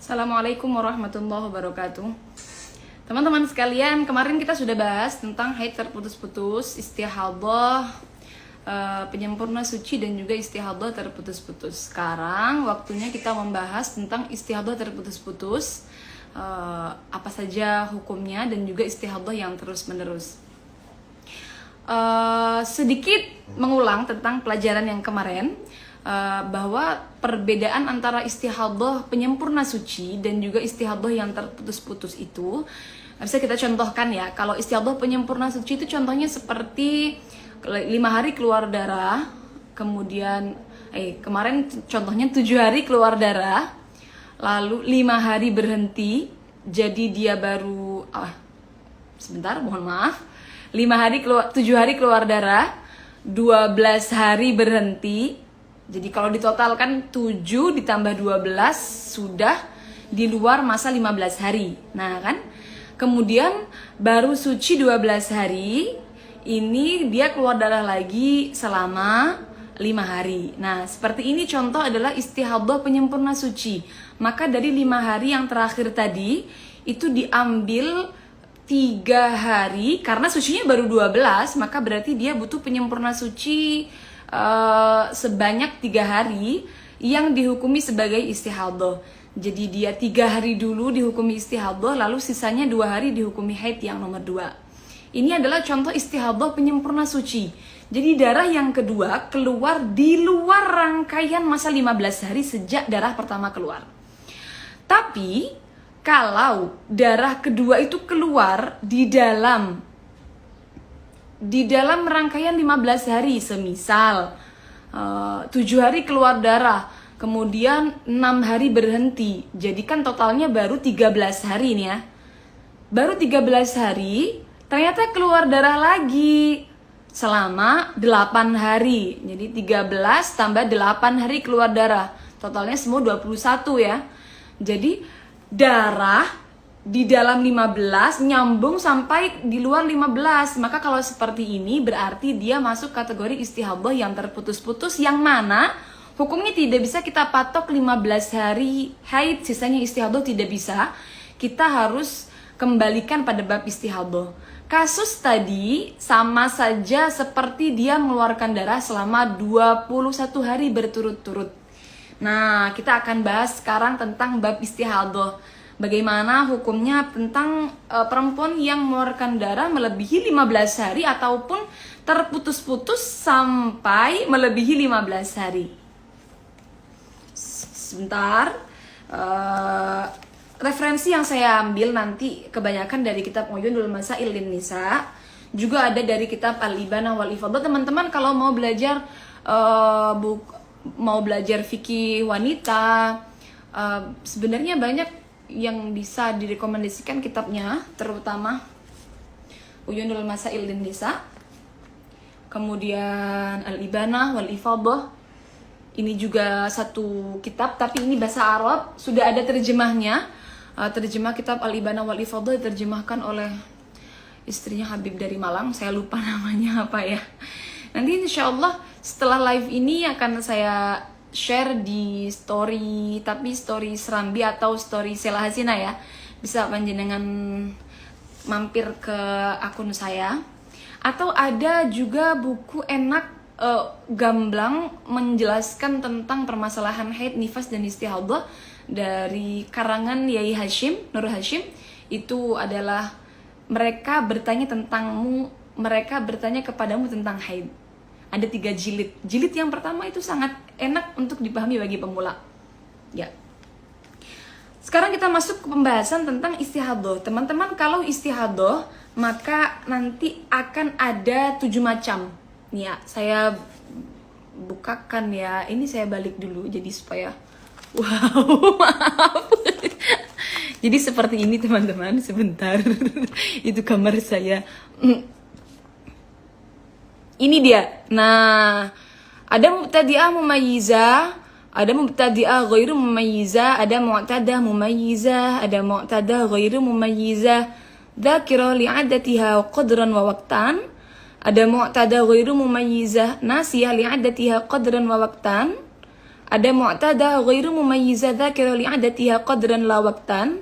Assalamualaikum warahmatullahi wabarakatuh. Teman-teman sekalian, kemarin kita sudah bahas tentang haid terputus-putus, istihadah, penyempurna suci dan juga istihadah terputus-putus. Sekarang waktunya kita membahas tentang istihadah terputus-putus, apa saja hukumnya dan juga istihadah yang terus-menerus. Sedikit mengulang tentang pelajaran yang kemarin, bahwa perbedaan antara istihadah penyempurna suci dan juga istihadah yang terputus-putus itu bisa kita contohkan ya. Kalau istihadah penyempurna suci itu contohnya seperti 5 hari keluar darah, kemudian kemarin contohnya 7 hari keluar darah, lalu 5 hari berhenti, jadi dia baru 7 hari keluar darah, 12 hari berhenti. Jadi kalau ditotalkan 7 ditambah 12 sudah di luar masa 15 hari. Nah kan, kemudian baru suci 12 hari, ini dia keluar darah lagi selama 5 hari. Nah seperti ini contoh adalah istihadah penyempurna suci. Maka dari 5 hari yang terakhir tadi itu diambil 3 hari, karena sucinya baru 12, maka berarti dia butuh penyempurna suci sebanyak 3 hari yang dihukumi sebagai istihadah. Jadi dia 3 hari dulu dihukumi istihadah, lalu sisanya 2 hari dihukumi haid yang nomor 2. Ini adalah contoh istihadah penyempurna suci. Jadi darah yang kedua keluar di luar rangkaian masa 15 hari sejak darah pertama keluar. Tapi kalau darah kedua itu keluar di dalam rangkaian 15 hari, semisal 7 hari keluar darah, kemudian 6 hari berhenti, jadi kan totalnya baru 13 hari nih ya. Baru 13 hari, ternyata keluar darah lagi selama 8 hari. Jadi 13 tambah 8 hari keluar darah, totalnya semua 21 ya. Jadi darah di dalam 15 nyambung sampai di luar 15. Maka kalau seperti ini berarti dia masuk kategori istihadah yang terputus-putus, yang mana hukumnya tidak bisa kita patok 15 hari haid, sisanya istihadah, tidak bisa. Kita harus kembalikan pada bab istihadah. Kasus tadi sama saja seperti dia mengeluarkan darah selama 21 hari berturut-turut. Nah, kita akan bahas sekarang tentang bab istihadah. Bagaimana hukumnya tentang perempuan yang mengeluarkan darah melebihi 15 hari ataupun terputus-putus sampai melebihi 15 hari. Sebentar, referensi yang saya ambil nanti kebanyakan dari kitab Uyunul Masail lin Nisa, juga ada dari kitab Al-Ibanah wal Ifadhah. Teman-teman kalau mau belajar fikih wanita, sebenarnya banyak yang bisa direkomendasikan kitabnya, terutama Uyunul Masail lin Nisa, kemudian Al-Ibanah wal Ifadhah. Ini juga satu kitab, tapi ini bahasa Arab, sudah ada terjemahnya. Terjemah kitab Al-Ibanah wal Ifadhah diterjemahkan oleh istrinya Habib dari Malang, saya lupa namanya apa ya. Nanti insya Allah setelah live ini akan saya share di story, tapi story Serambi atau story Sela Hasina ya. Bisa panjenengan mampir ke akun saya. Atau ada juga buku enak gamblang menjelaskan tentang permasalahan haid, nifas dan istihadah dari karangan Yai Hashim, Nur Hashim. Itu adalah mereka bertanya kepadamu tentang haid. Ada 3 jilid. Jilid yang pertama itu sangat enak untuk dipahami bagi pemula. Ya. Sekarang kita masuk ke pembahasan tentang istihadah. Teman-teman, kalau istihadah maka nanti akan ada 7 macam. Nih ya, saya bukakan ya. Ini saya balik dulu jadi supaya maaf. Jadi seperti ini teman-teman, sebentar. Itu kamar saya. Ini dia. Nah, ada mubtadi'ah mumayyizah, ada mubtadi'ah ghairu mumayyizah, ada mu'tadah mumayyizah, ada mu'tadah ghairu mumayyizah, dzakira li'addatiha wa qadran wa waqtan, ada mu'tadah ghairu mumayyizah, nasiyah li'addatiha qadran wa waqtan, Ada mu'tada ghairu mumayyiza dzakira li'adatiha qadran la waqtan.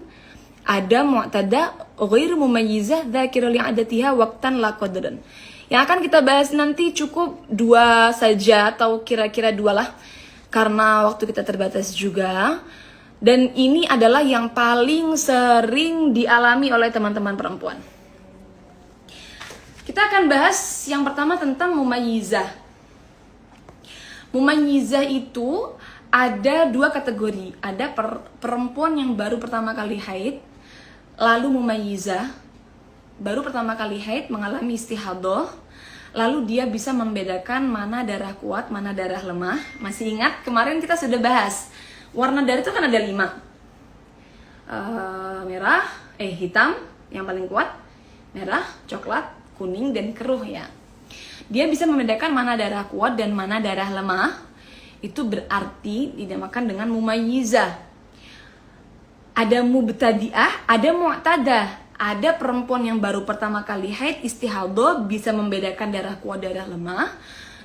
Ada mu'tada ghairu mumayyiza dzakira li'adatiha waqtan la qadran. Yang akan kita bahas nanti cukup 2 saja atau kira-kira 2 lah. Karena waktu kita terbatas juga. Dan ini adalah yang paling sering dialami oleh teman-teman perempuan. Kita akan bahas yang pertama tentang mumayyizah. Mumayyizah itu ada 2 kategori. Ada perempuan yang baru pertama kali haid, lalu mumayyizah, baru pertama kali haid mengalami istihadah, lalu dia bisa membedakan mana darah kuat, mana darah lemah. Masih ingat kemarin kita sudah bahas warna darah itu kan ada 5. Hitam yang paling kuat, merah, coklat, kuning, dan keruh ya. Dia bisa membedakan mana darah kuat dan mana darah lemah. Itu berarti dinamakan dengan mumayyizah. Ada mubtadi'ah, ada mu'tadah. Ada perempuan yang baru pertama kali haid istihadah bisa membedakan darah kuat, darah lemah.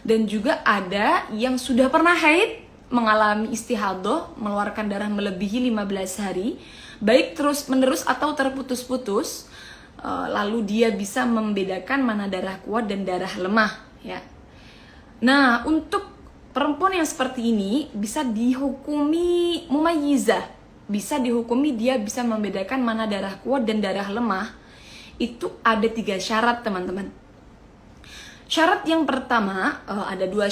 Dan juga ada yang sudah pernah haid, mengalami istihadah, mengeluarkan darah melebihi 15 hari, baik terus menerus atau terputus-putus. Lalu dia bisa membedakan mana darah kuat dan darah lemah ya. Nah, untuk perempuan yang seperti ini bisa dihukumi mumayyizah, bisa dihukumi dia bisa membedakan mana darah kuat dan darah lemah. Itu ada 3 syarat teman-teman. Syarat yang pertama, ada 3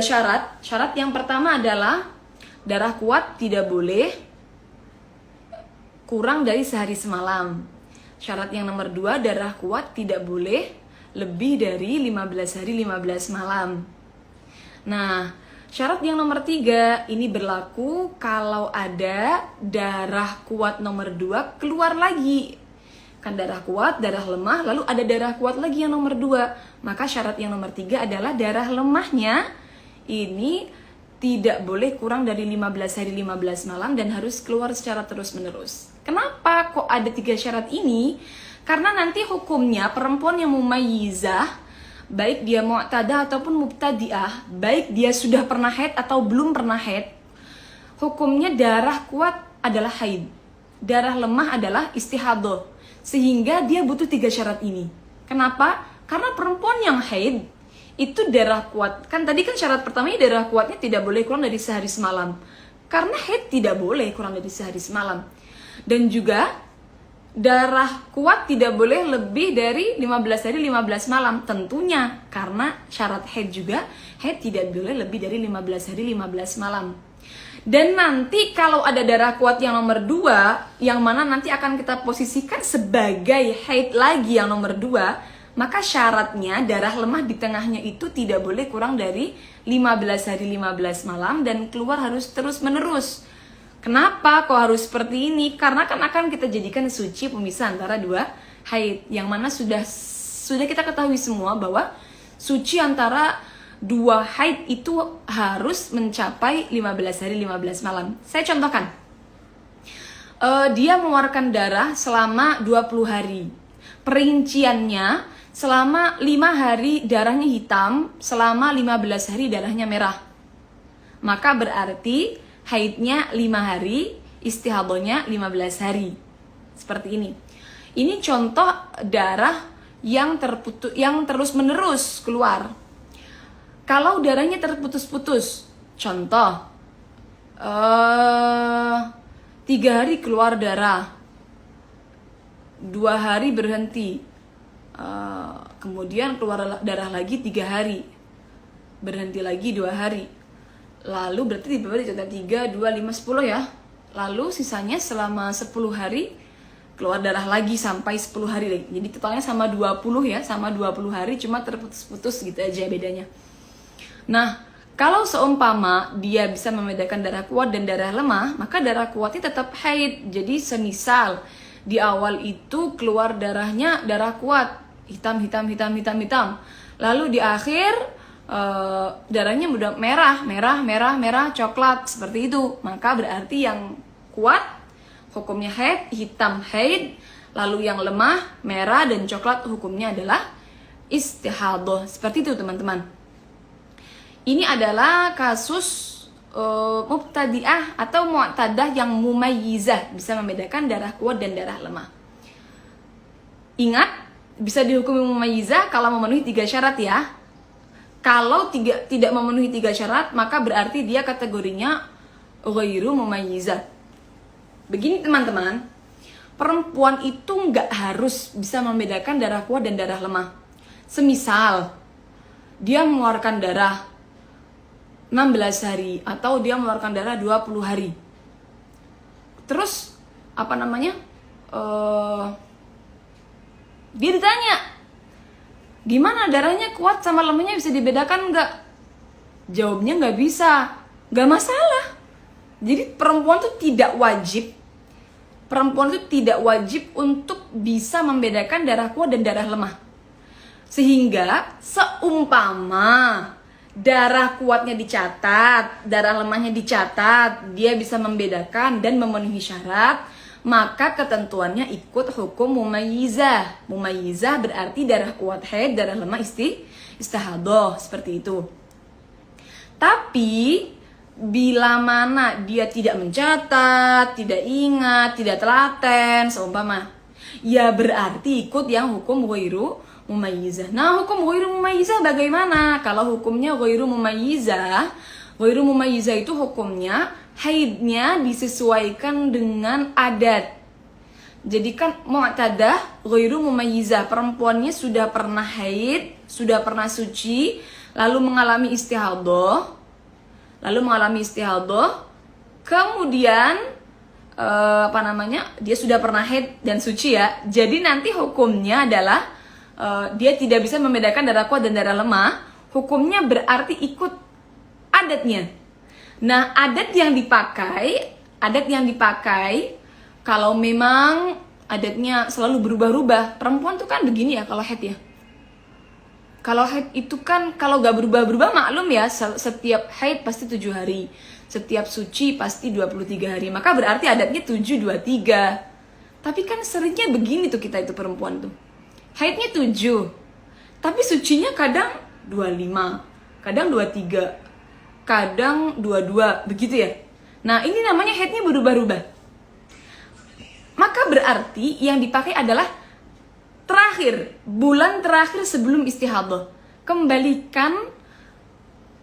syarat. Syarat yang pertama adalah darah kuat tidak boleh kurang dari sehari semalam. Syarat yang nomor 2, darah kuat tidak boleh lebih dari 15 hari 15 malam. Nah, syarat yang nomor 3 ini berlaku kalau ada darah kuat nomor 2 keluar lagi. Kan darah kuat, darah lemah, lalu ada darah kuat lagi yang nomor 2. Maka syarat yang nomor 3 adalah darah lemahnya ini tidak boleh kurang dari 15 hari 15 malam dan harus keluar secara terus-menerus. Kenapa kok ada 3 syarat ini? Karena nanti hukumnya perempuan yang mumayyizah, baik dia mu'tadah ataupun mubtadi'ah, baik dia sudah pernah haid atau belum pernah haid, hukumnya darah kuat adalah haid, darah lemah adalah istihadah. Sehingga dia butuh 3 syarat ini. Kenapa? Karena perempuan yang haid itu darah kuat. Kan tadi kan syarat pertamanya darah kuatnya tidak boleh kurang dari sehari semalam. Karena haid tidak boleh kurang dari sehari semalam. Dan juga darah kuat tidak boleh lebih dari 15 hari 15 malam. Tentunya karena syarat haid juga, haid tidak boleh lebih dari 15 hari 15 malam. Dan nanti kalau ada darah kuat yang nomor 2, yang mana nanti akan kita posisikan sebagai haid lagi yang nomor 2, maka syaratnya darah lemah di tengahnya itu tidak boleh kurang dari 15 hari 15 malam dan keluar harus terus menerus. Kenapa kok harus seperti ini? Karena kan akan kita jadikan suci pemisah antara 2 haid, yang mana sudah kita ketahui semua bahwa suci antara 2 haid itu harus mencapai 15 hari 15 malam. Saya contohkan. Dia mengeluarkan darah selama 20 hari. Perinciannya selama 5 hari darahnya hitam, selama 15 hari darahnya merah. Maka berarti haidnya 5 hari, istihadahnya 15 hari. Seperti ini. Ini contoh darah yang terus-menerus keluar. Kalau darahnya terputus-putus, contoh 3 hari keluar darah, 2 hari berhenti, kemudian keluar darah lagi 3 hari, berhenti lagi 2 hari, lalu berarti dibagi 3, 2, 5, 10 ya. Lalu sisanya selama 10 hari keluar darah lagi sampai 10 hari lagi. Jadi totalnya sama 20 ya, sama 20 hari, cuma terputus-putus gitu aja bedanya. Nah, kalau seumpama dia bisa membedakan darah kuat dan darah lemah, maka darah kuatnya tetap haid. Jadi semisal di awal itu keluar darahnya darah kuat, hitam. Lalu di akhir darahnya udah merah, coklat seperti itu. Maka berarti yang kuat hukumnya haid, hitam haid, lalu yang lemah, merah dan coklat hukumnya adalah istihadah. Seperti itu teman-teman. Ini adalah kasus mubtadi'ah atau mu'tadah yang mumayyizah, bisa membedakan darah kuat dan darah lemah. Ingat, bisa dihukumi mumayyizah kalau memenuhi 3 syarat ya. Kalau tidak memenuhi 3 syarat, maka berarti dia kategorinya ghairu mumayyizah. Begini teman-teman, perempuan itu nggak harus bisa membedakan darah kuat dan darah lemah. Semisal, dia mengeluarkan darah 16 hari atau dia mengeluarkan darah 20 hari. Terus dia ditanya, gimana darahnya kuat sama lemahnya bisa dibedakan nggak? Jawabnya nggak bisa, nggak masalah. Jadi perempuan itu tidak wajib untuk bisa membedakan darah kuat dan darah lemah. Sehingga seumpama darah kuatnya dicatat, darah lemahnya dicatat, dia bisa membedakan dan memenuhi syarat, maka ketentuannya ikut hukum mumayyizah. Mumayyizah berarti darah kuat haid, darah lemah istihadah, seperti itu. Tapi bila mana dia tidak mencatat, tidak ingat, tidak telaten, seumpama, ya berarti ikut yang hukum ghairu mumayyizah. Nah, hukum ghairu mumayyizah bagaimana? Kalau hukumnya ghairu mumayyizah itu hukumnya haidnya disesuaikan dengan adat. Jadi kan mu'tadah ghairu mumayyizah, perempuannya sudah pernah haid, sudah pernah suci, lalu mengalami istihadah, kemudian dia sudah pernah haid dan suci ya. Jadi nanti hukumnya adalah dia tidak bisa membedakan darah kuat dan darah lemah. Hukumnya berarti ikut adatnya. Nah, adat yang dipakai kalau memang adatnya selalu berubah-ubah. Perempuan tuh kan begini ya kalau haid ya. Kalau haid itu kan kalau gak berubah-berubah maklum ya, setiap haid pasti 7 hari, setiap suci pasti 23 hari. Maka berarti adatnya 7-23. Tapi kan seringnya begini tuh kita itu perempuan tuh. Haidnya 7, tapi sucinya kadang 25, kadang 23, kadang 22, begitu ya. Nah, ini namanya haidnya berubah-ubah. Maka berarti yang dipakai adalah bulan terakhir sebelum istihadah. Kembalikan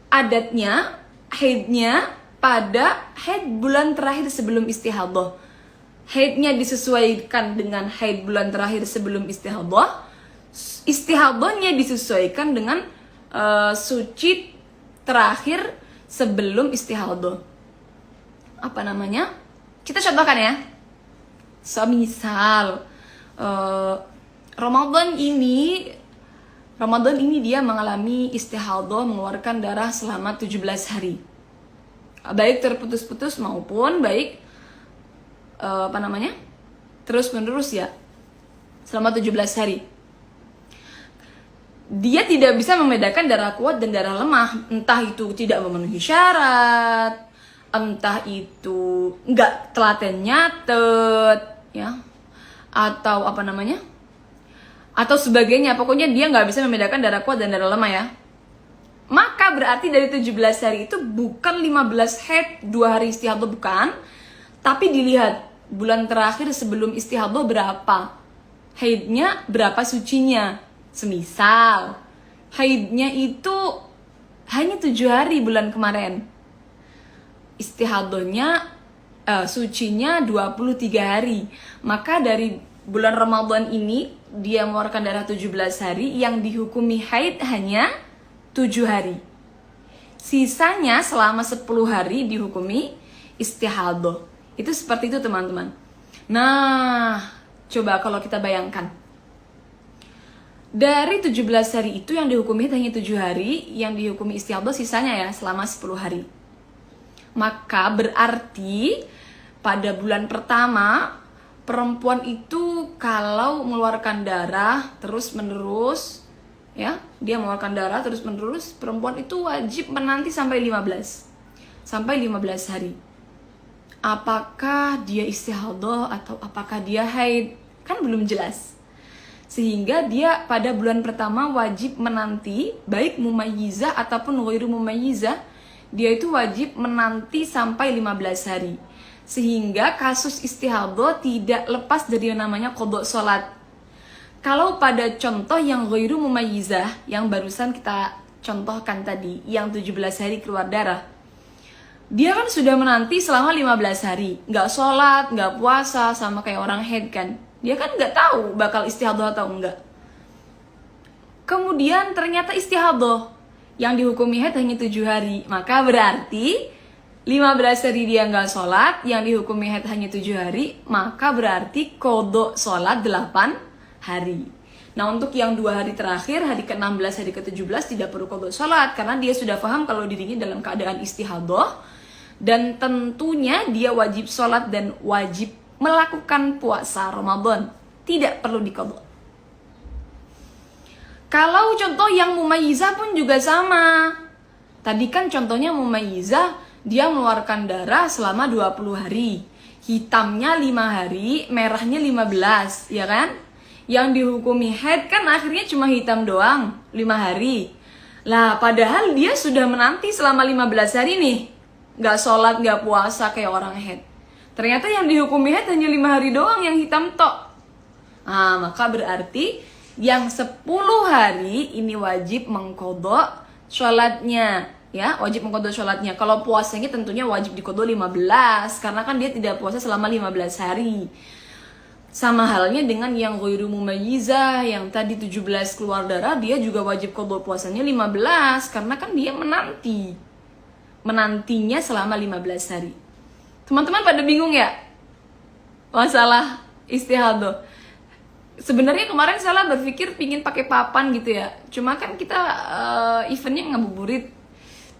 adatnya, haidnya pada haid bulan terakhir sebelum istihadah. Haidnya disesuaikan dengan haid bulan terakhir sebelum istihadah. Istihadahnya disesuaikan dengan suci terakhir sebelum istihadah. Kita contohkan ya. Semisal Ramadan ini dia mengalami istihadah, mengeluarkan darah selama 17 hari. Baik terputus-putus maupun baik terus menerus ya, selama 17 hari. Dia tidak bisa membedakan darah kuat dan darah lemah, entah itu tidak memenuhi syarat, entah itu nggak telaten nyatet ya, atau atau sebagainya. Pokoknya dia nggak bisa membedakan darah kuat dan darah lemah ya. Maka berarti dari 17 hari itu bukan 15 haid, 2 hari istihadah, bukan, tapi dilihat bulan terakhir sebelum istihadah berapa haidnya, berapa sucinya. Semisal haidnya itu hanya 7 hari bulan kemarin, istihadahnya sucinya 23 hari, maka dari bulan Ramadan ini dia mengeluarkan darah 17 hari, yang dihukumi haid hanya 7 hari. Sisanya selama 10 hari dihukumi istihadah. Itu seperti itu teman-teman. Nah, coba kalau kita bayangkan, dari 17 hari itu yang dihukumi hanya 7 hari, yang dihukumi istihadah sisanya ya selama 10 hari. Maka berarti pada bulan pertama perempuan itu kalau mengeluarkan darah terus menerus ya, dia mengeluarkan darah terus menerus, perempuan itu wajib menanti sampai 15 hari. Apakah dia istihadah atau apakah dia haid? Kan belum jelas. Sehingga dia pada bulan pertama wajib menanti, baik mumayyizah ataupun ghairu mumayyizah, dia itu wajib menanti sampai 15 hari. Sehingga kasus istihadah tidak lepas dari yang namanya qadha sholat. Kalau pada contoh yang ghairu mumayyizah, yang barusan kita contohkan tadi, yang 17 hari keluar darah, dia kan sudah menanti selama 15 hari, nggak sholat, nggak puasa, sama kayak orang haid kan. Dia kan nggak tahu bakal istihadah atau enggak. Kemudian ternyata istihadah, yang dihukumi haid hanya 7 hari, maka berarti 15 hari dia nggak sholat, yang dihukumi haid hanya 7 hari, maka berarti qadha sholat 8 hari. Nah, untuk yang 2 hari terakhir, hari ke-16, hari ke-17 tidak perlu qadha sholat, karena dia sudah paham kalau dirinya dalam keadaan istihadah, dan tentunya dia wajib sholat dan wajib melakukan puasa Ramadan, tidak perlu diqadha. Kalau contoh yang mumayyizah pun juga sama. Tadi kan contohnya mumayyizah, dia mengeluarkan darah selama 20 hari. Hitamnya 5 hari, merahnya 15, ya kan? Yang dihukumi haid kan akhirnya cuma hitam doang, 5 hari. Lah, padahal dia sudah menanti selama 15 hari nih. Nggak sholat, nggak puasa kayak orang haid. Ternyata yang dihukumi haid hanya 5 hari doang yang hitam tok. Nah, maka berarti yang 10 hari ini wajib mengqadha sholatnya. Ya, wajib mengqadha sholatnya. Kalau puasanya tentunya wajib diqadha 15, karena kan dia tidak puasa selama 15 hari. Sama halnya dengan yang ghairu mumayyizah, yang tadi 17 keluar darah, dia juga wajib qadha puasanya 15, karena kan dia menantinya selama 15 hari. Teman-teman pada bingung ya masalah istihadah? Sebenarnya kemarin saya berpikir pingin pakai papan gitu ya, cuma kan kita eventnya ngabuburit,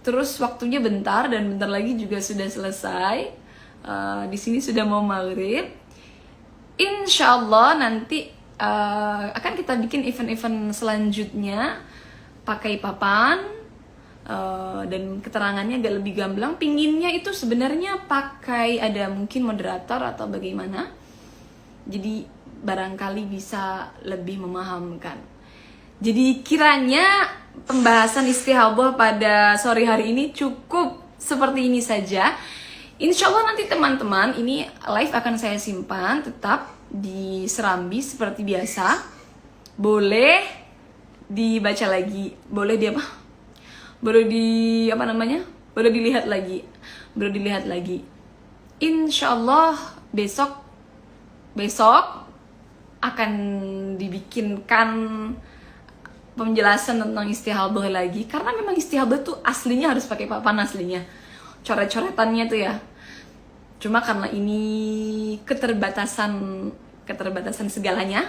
terus waktunya bentar dan bentar lagi juga sudah selesai. Di sini sudah mau maghrib. Insya Allah nanti akan kita bikin event-event selanjutnya pakai papan, dan keterangannya agak lebih gamblang. Pinginnya itu sebenarnya pakai ada mungkin moderator atau bagaimana, jadi barangkali bisa lebih memahamkan. Jadi kiranya pembahasan istihadah pada sore hari ini cukup seperti ini saja. Insya Allah nanti teman-teman, ini live akan saya simpan tetap di Serambi seperti biasa. Boleh dibaca lagi, boleh boleh dilihat lagi. Insya Allah besok akan dibikinkan penjelasan tentang istihadah lagi, karena memang istihadah tuh aslinya harus pakai papan aslinya, coret-coretannya tuh ya. Cuma karena ini keterbatasan segalanya.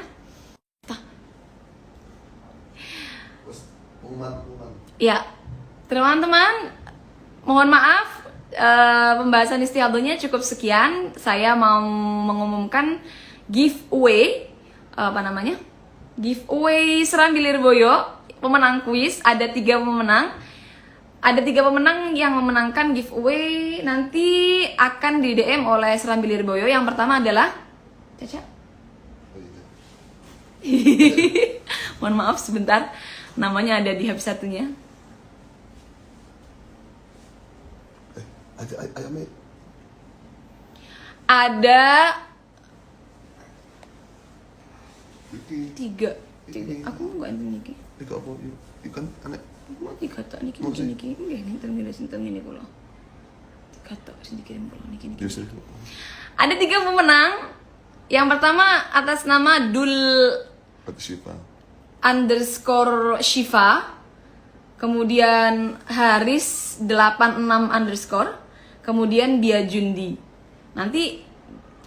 Ya, teman-teman, mohon maaf, pembahasan istihadahnya cukup sekian. Saya mau mengumumkan giveaway, giveaway Serambi Lirboyo, pemenang kuis. Ada 3 pemenang. Ada 3 pemenang yang memenangkan giveaway, nanti akan di DM oleh Serambi Lirboyo. Yang pertama adalah Caca. Mohon maaf sebentar, namanya ada di HP satunya. Ada 3. Aku nggak niki. 3 apa? Ikan aneh. Mau 3 tak niki niki. Nggih ning teng ngene kula. 3 tak sedikit niki. Ada 3 pemenang. Yang pertama atas nama Dul _Shiva, kemudian Haris 86 _ kemudian Dia Jundi. Nanti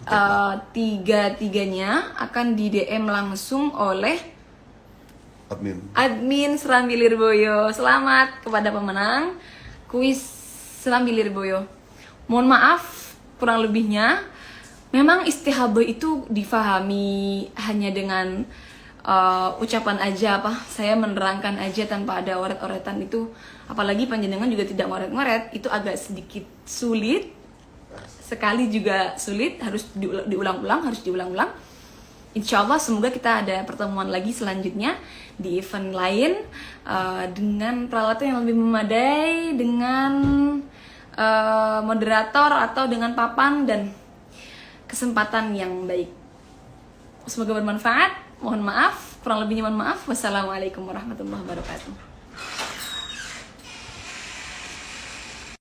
3-tiganya akan di DM langsung oleh admin Serambi Lirboyo. Selamat kepada pemenang kuis Serambi Lirboyo. Mohon maaf kurang lebihnya. Memang istihadah itu difahami hanya dengan ucapan aja, saya menerangkan aja tanpa ada oret-oretan itu, apalagi panjenengan juga tidak ngoret-ngoret, itu agak sedikit sulit, sekali juga sulit, harus diulang-ulang. Insya Allah semoga kita ada pertemuan lagi selanjutnya di event lain dengan peralatan yang lebih memadai, dengan moderator atau dengan papan dan kesempatan yang baik. Semoga bermanfaat. Mohon maaf, kurang lebihnya mohon maaf. Wassalamualaikum warahmatullahi wabarakatuh.